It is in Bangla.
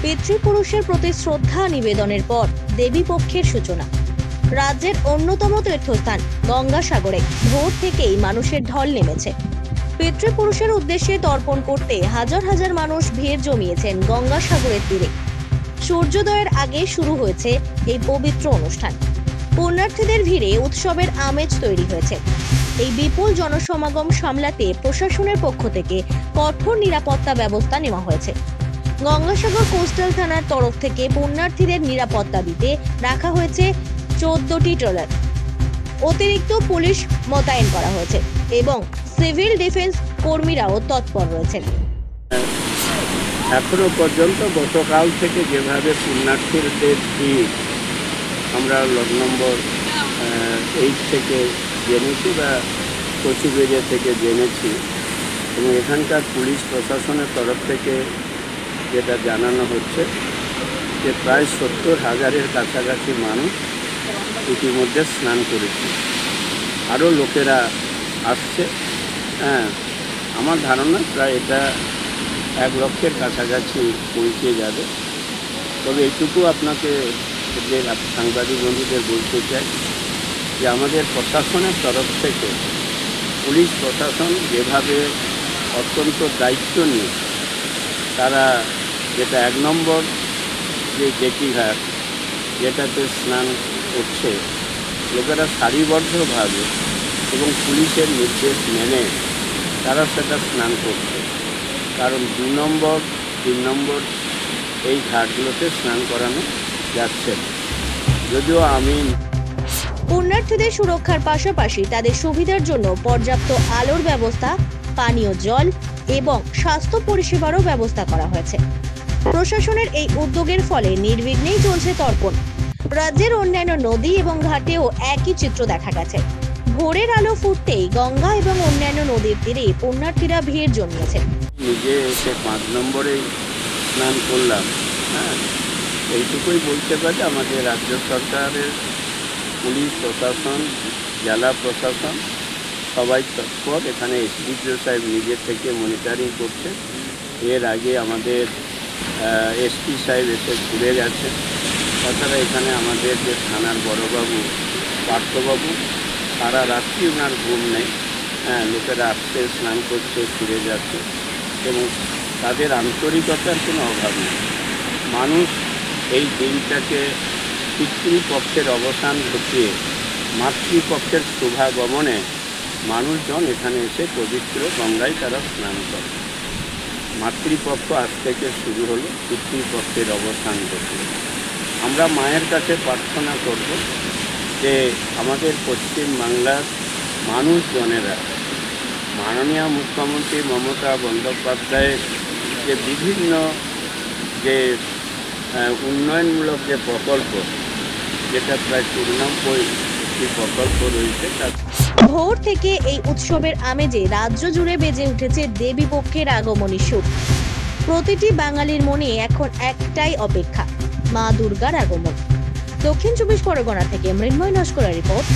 পিতৃপুরুষের প্রতি শ্রদ্ধা নিবেদনের পর দেবীপক্ষের সূচনা। রাজ্যের অন্যতম তীর্থস্থান গঙ্গাসাগরে ভোর থেকেই মানুষের ঢল নেমেছে। পিতৃপুরুষের উদ্দেশ্যে তর্পণ করতে হাজার হাজার মানুষ ভিড় জমিয়েছেন গঙ্গাসাগরের তীরে। সূর্যোদয়ের আগে শুরু হয়েছে এই পবিত্র অনুষ্ঠান। পুণ্যার্থীদের ভিড়ে উৎসবের আমেজ তৈরি হয়েছে। এই বিপুল জনসমাগম সামলাতে প্রশাসনের পক্ষ থেকে কঠোর নিরাপত্তা ব্যবস্থা নেওয়া হয়েছে। গঙ্গাসাগর কোস্টাল থানার তরফ থেকে পুণ্যার্থীদের নিরাপত্তা দিতে রাখা হয়েছে 14টি ট্রলার। অতিরিক্ত পুলিশ মোতায়েন করা হয়েছে এবং সিভিল ডিফেন্স কর্মীরাও তৎপর রয়েছেন। এখনো পর্যন্ত গতকাল থেকে যেভাবে পুণ্যার্থীদের ভিড় আমরা লট নম্বর 8 থেকে জেনেছি বা কচুবেড়িয়া থেকে জেনেছি, এবং এখানকার পুলিশ প্রশাসনের তরফ থেকে যেটা জানানো হচ্ছে যে প্রায় 70,000-এর কাছাকাছি মানুষ ইতিমধ্যে স্নান করেছে। আরও লোকেরা আসছে। আমার ধারণা প্রায় এটা 1 লক্ষের কাছাকাছি পৌঁছে যাবে। তবে এইটুকু আপনাকে যে সাংবাদিক বন্ধুদের বলতে চাই যে আমাদের প্রশাসনের তরফ থেকে পুলিশ প্রশাসন যেভাবে অত্যন্ত দায়িত্ব নিয়ে তারা যেটা 1 নম্বর যে জেটিঘাট যেটাতে স্নান করছে, লোকেরা সারিবদ্ধভাবে এবং পুলিশের নির্দেশ মেনে তারা সেটা স্নান করছে। কারণ 2 নম্বর 3 নম্বর এই ঘাটগুলোতে স্নান করানো যাচ্ছে। যদিও আমি পুণ্যার্থীদের সুরক্ষার পাশাপাশি তাদের সুবিধার জন্য পর্যাপ্ত আলোর ব্যবস্থা, পানীয় জল এবং স্বাস্থ্য পরিষেবারও ব্যবস্থা করা হয়েছে। প্রশাসনের এই উদ্যোগের ফলে নির্বিঘ্নেই চলছে তর্পণ। রাজ্যের অন্যান্য নদী এবং ঘাটেও একই চিত্র দেখা গেছে। ভোরের আলো ফুটতেই গঙ্গা এবং অন্যান্য নদীর তীরে পুণ্যার্থীরা ভিড় জমিয়েছে। নিজে এসে 5 নম্বরে স্নান করলাম। এইটুকুই বলতে পারি আমাদের রাজ্য সরকারের পুলিশ প্রশাসন, জেলা প্রশাসন সবাই তৎপর। এখানে এসডিপিও সাহেব নিজের থেকে মনিটরিং করছে। এর আগে আমাদের এসপি সাহেব এসে ঘুরে গেছে। তাছাড়া এখানে আমাদের যে থানার বড়বাবু পার্থবাবু, সারা রাত্রি ওনার ঘুম নেই। লোকেরা আসছে, স্নান করছে, ফিরে যাচ্ছে এবং তাদের আন্তরিকতার কোনো অভাব নেই। মানুষ এই দিনটাকে পিতৃপক্ষের অবসান ঘটিয়ে মাতৃপক্ষের শুভাগমনে মানুষজন এখানে এসে পবিত্র গঙ্গায় তারা স্নান করে। মাতৃপক্ষ আজ থেকে শুরু হলো, পিতৃপক্ষের অবসান ঘটিয়ে আমরা মায়ের কাছে প্রার্থনা করব যে আমাদের পশ্চিম বাংলার মানুষজনেরা মাননীয় মুখ্যমন্ত্রী মমতা বন্দ্যোপাধ্যায়ের যে বিভিন্ন যে উন্নয়নমূলক যে প্রকল্প, যেটা প্রায় 94টি প্রকল্প রয়েছে। ভোর থেকে এই উৎসবের আমেজে রাজ্য জুড়ে বেজে উঠেছে দেবীপক্ষের আগমনী সুর। প্রতিটি বাঙালির মনে এখন একটাই অপেক্ষা, মা দুর্গার আগমন। দক্ষিণ 24 পরগনা থেকে মৃন্ময় নস্করের রিপোর্ট।